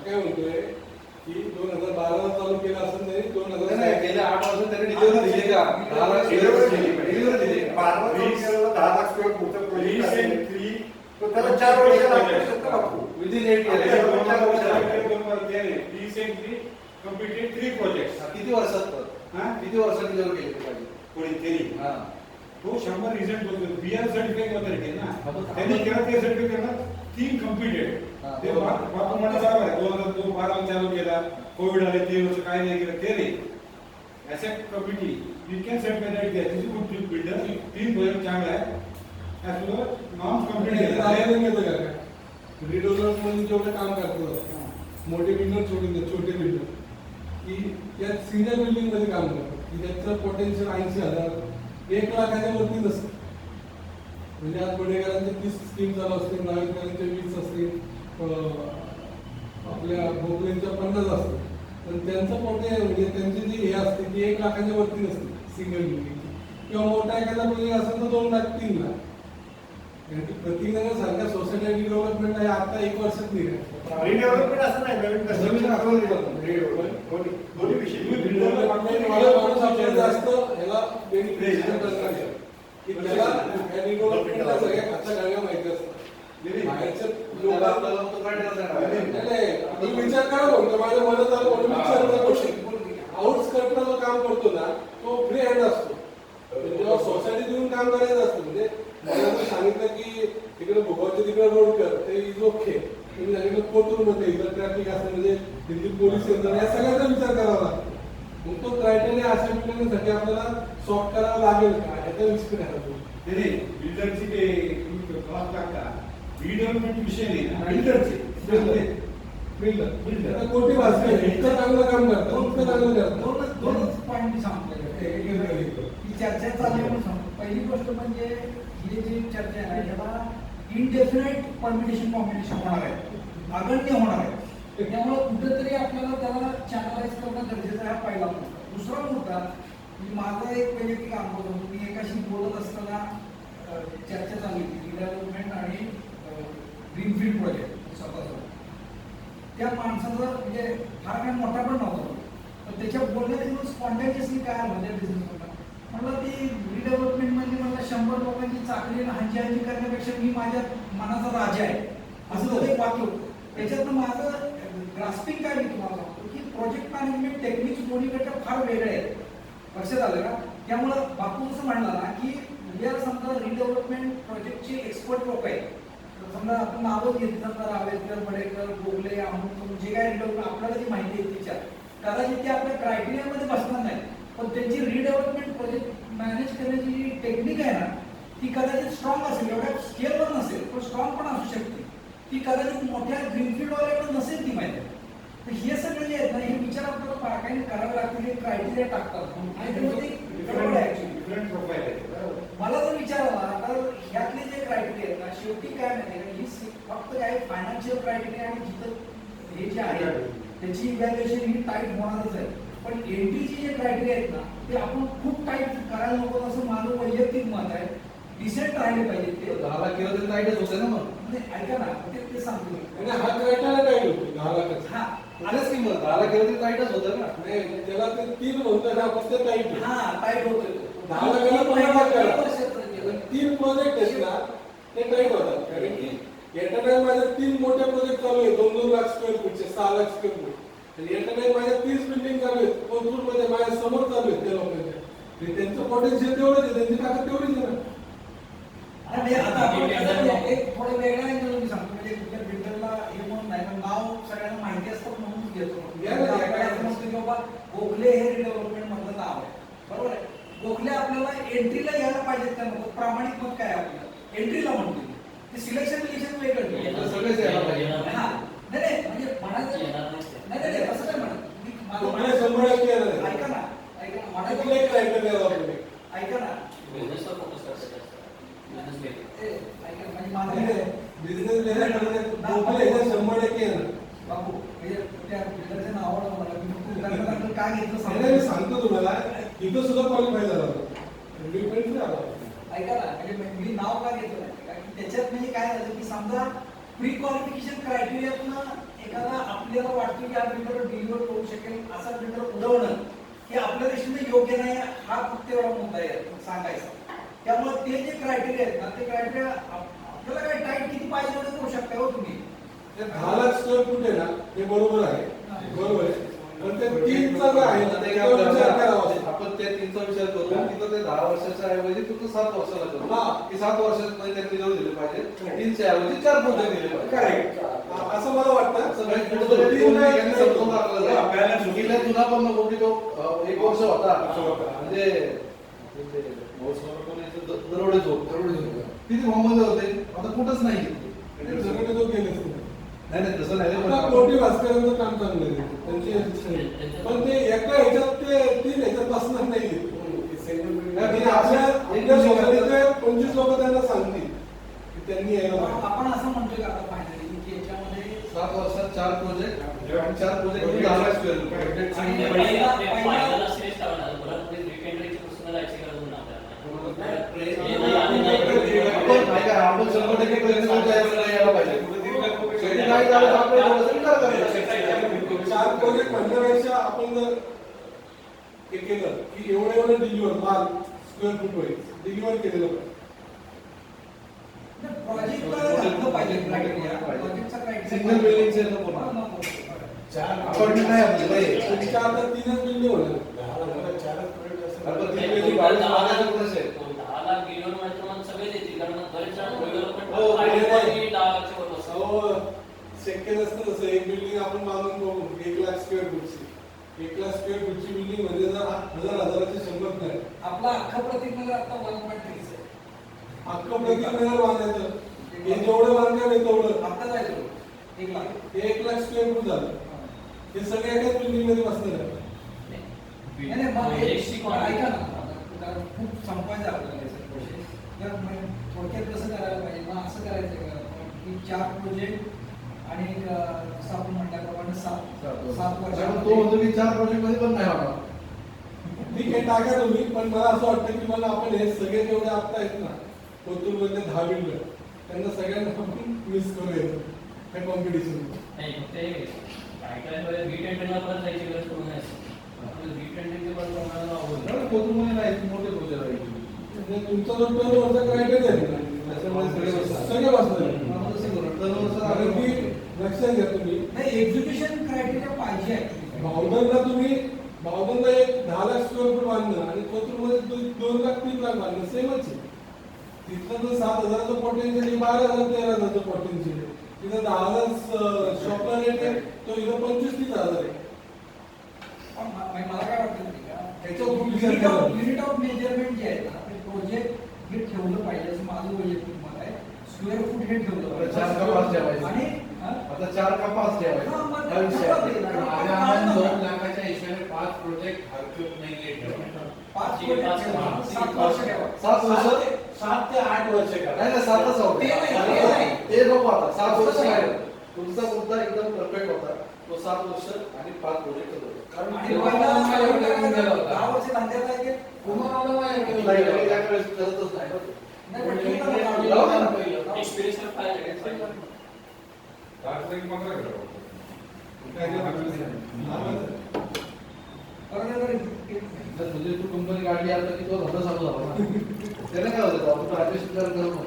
Speaker 2: काय म्हणतोय की 2012 चालू केलं असेल नाही 2000
Speaker 5: गेल्या 8 वर्षात त्यांनी डिलिव्हरी दिली का? 10 लाख डिलिव्हरी दिली.
Speaker 1: 12 केलेला 10 लाख स्क्वेअर फूटचा प्रोजेक्ट असेल तो त्याला 4 वर्ष लागू शकतं बापू.
Speaker 5: Within 8 years.
Speaker 6: completed 3 projects.
Speaker 5: किती वर्षात तर?
Speaker 6: हा?
Speaker 5: किती वर्षात डिलिव्हरी केली पाहिजे?
Speaker 6: कोणीतरी
Speaker 5: हा.
Speaker 6: तो 100 रिझल्ट बोलतो बीआर सर्टिफिकेट वगैरे केलं
Speaker 5: हा,
Speaker 6: ना
Speaker 5: पण-
Speaker 6: त्यांनी केलं ते सर्टिफिकेट 3 कम्प्लिटेड
Speaker 5: हा,
Speaker 6: ते
Speaker 5: बरोबर.
Speaker 6: बापू म्हणा बरोबर आहे 2012 चालू केला कोविड आले 3 वर्ष काय नाही केलं ते नाही asset committee you can certified that this is good builder 3 project चांगला आहे ॲज पर नॉर्म्स कम्प्लीट केला
Speaker 2: रिडेव्हलपमेंट जेवढं काम करतो मोठे बिल्डर सोडून दे छोटे बिल्डर की त्या सिनियर बिल्डिंग मध्ये काम करतात की त्याचं पोटेन्शियल 80,000 1 लाखाच्या वरती नसतं. म्हणजे आज गुन्हेगारांचे 30 स्कीम चालू असतील नागरिकांचे 20 असतील आपल्या भोपळ्यांच्या 50 असतील पण त्यांचं पोटे म्हणजे त्यांची जी हे असते ती 1 लाखाच्या वरती नसते सिंगल बिल्डिंगची किंवा मोठा एखादा प्रोजेक्ट असेल तर 2 लाख 3 लाख. प्रतिनगर सारख्या सोसायटी डेव्हलपमेंट आहे आता 1 वर्षात निघाल
Speaker 1: रिडेव्हलपमेंट असं नाही नवीन
Speaker 5: नवीन
Speaker 1: construction
Speaker 5: आपण
Speaker 1: दोन्ही विषय
Speaker 2: जास्त ह्याला बेनिफिशियल करणार आहे. की त्याला ह्या डेव्हलपमेंटला सगळ्या खात्या गाड्या माहिती असतात बाहेरच्या
Speaker 5: त्याला आपल्याला तो काढायला जाणार.
Speaker 2: नाही, तुम्ही विचार करा म्हणतो माझ्या मनात आलं म्हणून विचारचा क्वेश्चन आउटस्कर्टला जो काम करतो ना तो फ्री हँड असतो जेव्हा सोसायटी देऊन काम करायचं असतं म्हणजे मला जर सांगितलं की तिकडे भोगावच्या तिकडे रोड कर ते इज ओके तुम्ही सांगितलं कोथरूड मध्ये इथं ट्रॅफिक असतं म्हणजे दिल्ली पोलीस यंत्रणा या सगळ्याचा विचार करावा लागतो. मग तो क्रायटेरिया अशा बिल्डिंगसाठी आपल्याला सॉफ्ट करावा लागेल का याचा विचार करायला
Speaker 6: बिल्डरची ते क्रॉस टाकता रिडेव्हलपमेंट विषय नाही ना बिल्डरचे
Speaker 2: बिल्डर कोटी वाचले इतकं चांगलं काम करतात इतकं चांगलं करतात
Speaker 3: दोनच पॉईंट मी सांगतो ही चर्चा चालली म्हणून सांगतो. पहिली गोष्ट म्हणजे ही जी चर्चा आहे ना याला इनडेफिनाईट परमिटेशन कॉम्बिनेशन होणार आहे अगण्य होणार आहे त्यामुळे कुठेतरी आपल्याला त्याला चॅनलाइज करणं गरजेचं आहे हा पहिला मुद्दा. दुसरा मुद्दा म्हणजे माझा एक वैयक्तिक अनुभव होतो मी एकाशी बोलत असताना चर्चा चालली होती रिडेव्हलपमेंट आणि ग्रीनफील्ड प्रोजेक्ट स्वतःचा त्या माणसाचा म्हणजे फार काही मोठा पण नव्हता पण त्याच्या बोलण्यात स्पॉन्टेनियसली काय म्हणजे बिझनेस होता म्हणलं ती रिडेव्हलपमेंट म्हणजे मला 100 लोकांची चाकरी हांजी हांजी करण्यापेक्षा मी माझ्या मनाचा राजा आहे असं त्याचं एक वाक्य होतं. त्याच्यातनं माझं ग्रास्पिंग काय मी तुम्हाला सांगतो की प्रोजेक्ट मॅनेजमेंट टेक्निक्स दोन्हीकडे फार वेगळे आहेत लक्षात आलं का. त्यामुळं बापू असं म्हणला ना की उद्या समजा रिडेव्हलपमेंट प्रोजेक्टचे एक्सपर्ट लोक आहेत समजा आपण नावच घेतली समजा रावेकर बडेकर गोगले अमुक जे काय रिडेव्हलपमेंट आपल्याला जी माहिती आहे त्याच्यात कदाचित ते आपल्या क्रायटेरियामध्ये बसणार नाही पण त्यांची रिडेव्हलपमेंट प्रोजेक्ट मॅनेज करण्याची जी टेक्निक आहे ना ती कदाचित स्ट्रॉंग असेल एवढ्या स्केलवर नसेल पण स्ट्रॉंग पण असू शकते ती कदाचित मोठ्या ग्रीनफील्डवाल्याकडे नसेल ती माहिती तर हे सगळे जे आहेत ना हे विचार आपल्याला बारकाईने करावे लागतील हे क्रायटेरिया टाकतात आणि त्यामध्ये गडबड आहे actually.
Speaker 6: डिफरंट प्रोफाईल आहे
Speaker 3: मला जर विचारला तर ह्यातले जे क्रायटेरिया आहेत ना शेवटी काय माहिती का ही फक्त काय फायनान्शियल क्रायटेरिया आणि जिथं हे जे आहे त्याची इव्हॅल्युएशन ही टाईट होणारच आहे पण एनटीचे जे क्रायटेरिया आहेत ना ते आपण खूप टाईट करायला नको असं माझं वैयक्तिक मत आहे डिसेंट राहिले पाहिजे ते
Speaker 5: 10 लाख केलं तरी टाईटच होते ना मग
Speaker 3: म्हणजे ऐका ना ते सांगतो
Speaker 2: आणि हा क्रायटेरिया काय होतो 10 लाखाचा
Speaker 3: हा
Speaker 5: आलेच की मग 10 लाख केलं तरी टाईटच होतं ना.
Speaker 2: नाही त्याला ते 3 म्हणतो ना आपण ते टाईट आहे.
Speaker 3: हा टाईट होतोय तो.
Speaker 2: 10 लाखाला 15 लाख करा.
Speaker 3: वर्षाचं केलं.
Speaker 2: 3 प्रोजेक्ट आहेत ना ते टाईट होतात कारण की एटा टाइम माझे 3 मोठे प्रोजेक्ट चालू आहेत 2-2 लाख स्क्वेअर फूटचे 6 लाख स्क्वेअर फूट आणि एटा टाइम माझ्या 30 बिल्डिंग चालू आहेत कोथरूड मध्ये माझ्या समोर चालू आहेत त्या लोकांच्या त्यांचं पोटेन्शियल तेवढंच आहे त्यांची ताकद तेवढीच आहे ना
Speaker 3: आणि म्हणजे आता आपण कसं म्हणजे एक थोडं वेगळ्या अँगलने मी सांगतो म्हणजे कुठल्या बिल्डरला हे म्हणून नाही पण नाव सगळ्यांना माहिती असतं म्हणून घेतो म्हणतो की बाबा गोखले हे रिडेव्हलपमेंट मधलं नाव आहे बरोबर आहे. गोखले आपल्याला एंट्रीला यायला पाहिजेत का नको प्रामाणिक मत काय आहे आपलं एंट्रीला म्हणतो ते सिलेक्शन विलेक्शन वेगळं
Speaker 5: सगळेच यायला पाहिजे.
Speaker 3: हा नाही म्हणजे म्हणायचं नाही असं काय म्हणत
Speaker 2: गोखले 100% येणार आहे.
Speaker 3: ऐका ना म्हणायचं
Speaker 2: कुठले criteria वापरले?
Speaker 3: ऐका ना
Speaker 7: बिझनेसवर फोकस करतात बिझनेस
Speaker 3: ते ऐका ना, म्हणजे माझं
Speaker 2: बिझनेस गोखले हे 100% येणार.
Speaker 3: बापू म्हणजे त्या बिल्डरच्या नावावर मला मी फक्त उदाहरणार्थ काय घेतलं
Speaker 2: नाही, नाही, मी
Speaker 3: सांगतो.
Speaker 2: सांगतो तुम्हाला इथं सुद्धा क्वालिफाय झाला होता. Reference आला होता.
Speaker 3: ऐका ना म्हणजे मी नाव का घेतो नाही कारण की त्याच्यात म्हणजे काय झालं की समजा प्री क्वालिफिकेशन क्रायटेरियातनं एखादा आपल्याला वाटतं की हा बिल्डर डिलिव्हर करू शकेल असा बिल्डर उडवणं हे आपल्या दृष्टीने योग्य नाही हा फक्त एवढा मुद्दा आहे सांगायचा. त्यामुळे ते जे क्रायटेरिया आहेत ना ते क्रायटेरिया आपल्याला काय टाईट किती पाहिजे एवढं करू शकता हो तुम्ही.
Speaker 2: ते 10 लाख स्क्वेअर फूट आहे ना ते बरोबर आहे बरोबर आहे पण ते 3चा जो आहे ना त्याच्यावर विचार करावा.
Speaker 5: आपण त्या 3चा विचार करू तिथं ते 10 वर्षाच्या ऐवजी फक्त 7 वर्षाला करू
Speaker 2: हा.
Speaker 5: की 7 वर्षात त्यांनी जवळ दिले पाहिजे 3च्या ऐवजी 4 प्रोजेक्ट दिले पाहिजे.
Speaker 2: करेक्ट असं मला वाटतं.
Speaker 5: असं काही कुठंतरी
Speaker 2: तीन नाही,
Speaker 5: यांनी समजून टाकलं
Speaker 1: हा,
Speaker 5: जाईल.
Speaker 1: balance होईल.
Speaker 5: गेल्या जुना पण नको की तो 1 वर्ष होता
Speaker 2: होता.
Speaker 5: म्हणजे दरोडे झोप किती मोहम्मद होते आता कुठंच नाही.
Speaker 2: ते सगळे तो गेलेच नाही.
Speaker 5: नाही नाही तसं नाही
Speaker 2: आता
Speaker 5: पण
Speaker 2: कोटी भास्करांचं काम चांगलं आहे त्यांची शिक्षण. पण ते एका ह्याच्यात ते 3 ह्याच्यात बसणार नाही. आपल्या सोसायटीचे 25 लोक त्यांना सांगतील की त्यांनी यायला पाहिजे.
Speaker 3: आपण असं म्हणतोय का आता फायनली की याच्यामध्ये
Speaker 5: 7 वर्षात 4 प्रोजेक्ट आणि 4 प्रोजेक्ट 10 लाख स्क्वेअर फूट.
Speaker 3: आणि
Speaker 7: फायनल सिरीज टाकणार परत रिटेंडरची पुस्तकं जायची गरज नाही
Speaker 5: आपण 100% प्रयत्न करायला यायला पाहिजे. शेवटी नाही झालं तर आपण थोडंसं विचार करायचा.
Speaker 2: 4 प्रोजेक्ट म्हणण्यापेक्षा आपण जर हे केलं की एवढं डिलिव्हर माल स्क्वेअर फूट होईल डिलिव्हर केलेलं पाहिजे.
Speaker 3: प्रोजेक्टला घातलं पाहिजे क्रायटेरिया प्रोजेक्टचा क्रायटेरिया
Speaker 5: सिंगल बिल्डिंगचे नको ना. अपार्टमेंट नाही आपल्याला हे.
Speaker 2: तुमच्या आता 3च बिल्डिंग होणार.
Speaker 5: आपण 3 बिल्डिंग बाजूला बांधायचं कुठंच आहे.
Speaker 7: 10 लाख गिलियन म्हणजे तुम्हाला सगळेच येतील कारण बरेच जण डेव्हलपमेंट
Speaker 5: हो,
Speaker 7: आणि
Speaker 2: नाही.
Speaker 7: 10 लाखच्या वर बसतात.
Speaker 2: अहो, शक्य नसतं तसं एक बिल्डिंग आपण बांधून बघू 1 लाख स्क्वेअर फूटची 1 लाख स्क्वेअर फूटची बिल्डिंग म्हणजे जर 1000चे 100 नाही.
Speaker 3: आपला अख्खा प्रतिज्ञा आता 1.3 आहे.
Speaker 2: अख्खं प्रतिक्रिया बांधायचं हे जेवढं बांधणार आहे तेवढं
Speaker 3: आता जायचं 1 लाख.
Speaker 2: हे 1 लाख स्क्वेअर फूट झालं. हे सगळे एकाच बिल्डिंग मध्ये बसणार आहे.
Speaker 3: नाही नाही मग
Speaker 7: प्रोजेक्टची
Speaker 3: ऐका ना कारण खूप संपायचं आपल्याला हे सगळे process. तर मग थोडक्यात कसं करायला पाहिजे मग असं करायचं का की 4 प्रोजेक्ट आणि जसं आपण म्हटल्याप्रमाणे 7
Speaker 5: कारण
Speaker 3: वर्ष
Speaker 5: तो म्हणतो की 4 प्रोजेक्ट मध्ये पण नाही होणार.
Speaker 2: ठीक आहे टाका तुम्ही पण मला असं वाटतं की मला आपण हे सगळे जेवढे आता आहेत ना कोथरूड मध्ये 10 बिल्डर त्यांना सगळ्यांना आपण मिस करूया त्या कॉम्पिटिशन.
Speaker 7: नाही ते काय काय रिटेंडरला परत जायची गरज पडू नये. रिटेंडरचे पण प्रमाणाला आवडतं.
Speaker 5: कारण कोथरूडमध्ये नाही मोठे प्रोजेक्ट आहे.
Speaker 2: तुमचा जो टर्नओव्हरचा क्रायटेरिया आहे ना त्याच्यामुळे सगळे बसणार. कारण की लक्षात घ्या तुम्ही
Speaker 3: नाही एक्झिक्युशन क्रायटेरिया पाहिजे
Speaker 2: भावधनला तुम्ही भावधनला एक 10 लाख स्क्वेअर फूट बांधणं आणि कोथरूडमध्ये 2 लाख 3 लाख बांधणं सेमच आहे. तिथलं जर 7,000चं पोटेन्शियल 12,000 13,000चं पोटेन्शियल आहे. तिथं 10,000 शॉपला रेट आहे तो इथं 25-30,000 आहे.
Speaker 3: मला काय वाटतं माहिती का
Speaker 2: त्याच्यावर खूप विचार करा.
Speaker 3: युनिट ऑफ मेजरमेंट जे आहे ना ते प्रोजेक्ट हे ठेवलं पाहिजे असं माझं वैयक्तिक मत आहे. स्क्वेअर फूट हे ठेवलं
Speaker 5: आता 4 का 5 ठेवायचं.
Speaker 3: आणि
Speaker 5: आता 4 का 5 ठेवायचं.
Speaker 3: हा, मग
Speaker 5: हा विषय आहे.
Speaker 6: माझ्या आपण 2 लाखाच्या हिशोबाने 5 प्रोजेक्ट हरकत नाहीये ठेवा.
Speaker 3: 5 प्रोजेक्ट ठेवा, 7 वर्ष ठेवा.
Speaker 5: 7 वर्ष
Speaker 6: 7 ते 8 वर्ष करा.
Speaker 5: नाही नाही 7च होतं.
Speaker 3: ते नाही.
Speaker 5: ते नको आता 7 वर्ष काय तुमचा मुद्दा एकदम परफेक्ट होता. तो 7 वर्ष आणि 5 प्रोजेक्ट होते.
Speaker 6: कारण
Speaker 3: आणि
Speaker 6: तेव्हा
Speaker 3: पहिला
Speaker 6: मला एवढं गेला होता.
Speaker 3: 10 वर्ष धंद्यात आहे की
Speaker 6: तुम्हाला मला एवढं
Speaker 5: नाही
Speaker 6: गेला
Speaker 5: नाही,
Speaker 6: होता.
Speaker 5: त्यावेळेस करतच नाही.
Speaker 3: नाही पण ठीक आहे ना.
Speaker 5: लावू दे ना.
Speaker 6: पहिलं.
Speaker 7: एक्सपिरियन्सवर फायदा घ्यायचा.
Speaker 5: जर तुझी तू कंपनी काढली आता की तो धंदा चालू झाला ना. त्याला काय होतं आपण राजेश विचार करत नव्हतो.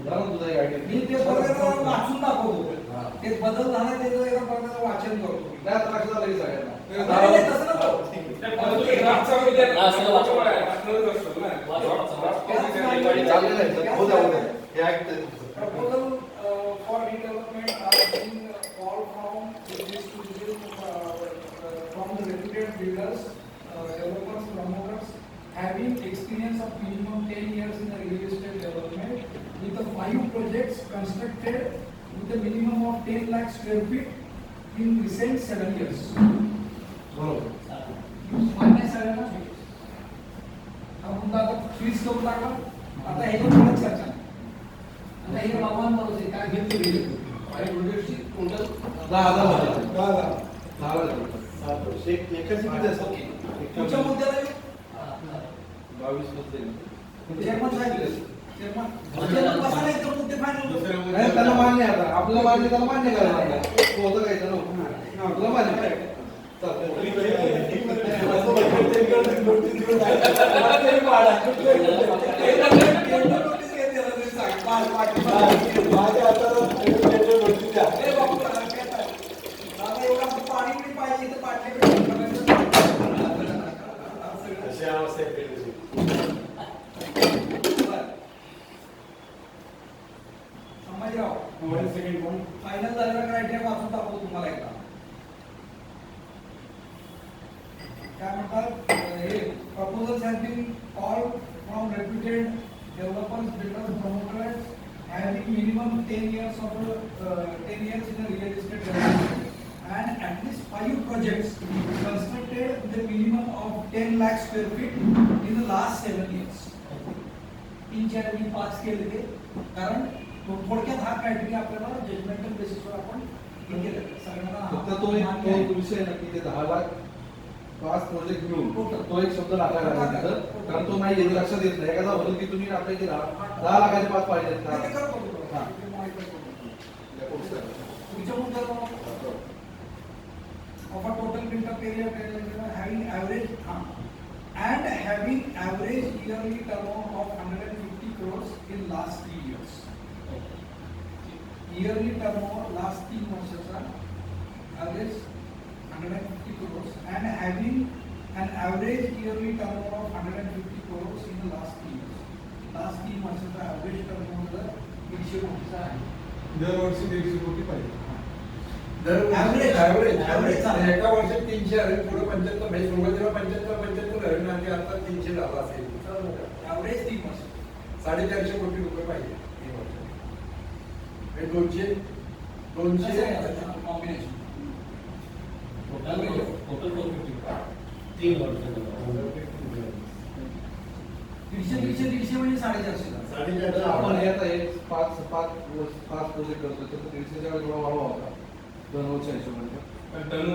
Speaker 5: जाणून तुझा गाडी
Speaker 3: मी ते बरोबर वाचून दाखवतो.
Speaker 5: हा.
Speaker 3: ते बदल झाला त्याचं एका प्रकारचं वाचन करतो.
Speaker 5: त्यात लक्ष झालं की सगळ्यांना.
Speaker 3: नाही, नाही, तसं नको.
Speaker 4: नाही, परंतु हे राजचा विद्यार्थी
Speaker 7: असं वाचन.
Speaker 4: वाचनाचं असतं ना.
Speaker 7: वाचन.
Speaker 4: राजचा विद्यार्थी
Speaker 5: चाललेलं आहे सर. होऊ द्या, होऊ द्या. हे ऐकतंय तुमचं.
Speaker 3: Proposal for redevelopment are being called from from the reputed builders, developers, promoters having experience of minimum 10 years in the real estate development with the 5 projects constructed with a minimum of 10 lakh square feet in recent 7 years.
Speaker 5: बरोबर.
Speaker 3: मान्य सगळ्यांना हा मुद्दा आता फ्रीज करून टाकला. आता हे पण चर्चा आता हे बाबांना बरोबर काय घेतली
Speaker 5: आणि प्रोजेक्टची टोटल 10,000 झाली. 10,000
Speaker 1: एकच किती असतं?
Speaker 3: तुमच्या मुद्द्याला
Speaker 5: 22 मध्ये.
Speaker 3: चेअरमन साहेब चेअरमन बसा नाही तर मुद्दे फायनल
Speaker 5: नाही, त्याला मान्य आहे आता. आपलं मान्य त्याला मान्य करायला लागलं. तो होतं काय त्याला आपलं मान्य आहे.
Speaker 3: पाणी पाहिजे तर
Speaker 1: अशी अवस्था आहे.
Speaker 3: संभाजीराव फायनल झालेला क्रायटेरिया वाचून टाकतो तुम्हाला एकदा. काय म्हणतात हे proposals have been called from reputed developers builders promoters having minimum 10 years of 10 years in a real estate development and at least 5 projects constructed with a minimum of 10 lakh square feet in the last 7 years. 3-4 मी 5 केले ते कारण थोडक्यात हा क्रायटेरिया आपल्याला जजमेंटल बेसिसवर आपण हे केलं सगळ्यांना
Speaker 5: फक्त तो एक विषय नक्की ते 10 लाख 5 प्रोजेक्ट मिळून तो एक शब्द टाकायला लागला तिथं. कारण तो नाही येत लक्षात येत नाही. एखादा म्हणून की तुम्ही आपल्या इथे 10 लाखाचे 5 पाहिजेत का? हां.
Speaker 3: तुमच्या मुद्द्याला of a total built-up area having average and having average yearly turnover of 150 crores in last 3 years. Yearly turnover last 3 वर्षाचा average 150 crores and having an average yearly turnover of 150 crores in the last 3 years. Last 3 वर्षाचा average turnover 150 कोटीचा आहे.
Speaker 2: दरवर्षी 150 कोटी पाहिजे.
Speaker 1: ऍव्हरेज एका वर्षात 300 आहे. पुढे 75 म्हणजे सुरुवातीला 75 आहे आणि आता 300 झाला असेल.
Speaker 3: Average 3 वर्ष.
Speaker 1: 450 कोटी रुपये पाहिजे 3 वर्षात. हे 200
Speaker 3: कॉम्बिनेशन
Speaker 7: टोटल 3 वर्ष
Speaker 3: 150 म्हणजे 450.
Speaker 1: 450
Speaker 5: आपण हे आता एक 5 प्रोजेक्ट करतो तर 150च्या वेळेस थोडा वाढवा होता 2 वर्षाच्या हिशोबाने.
Speaker 4: टर्नओव्हर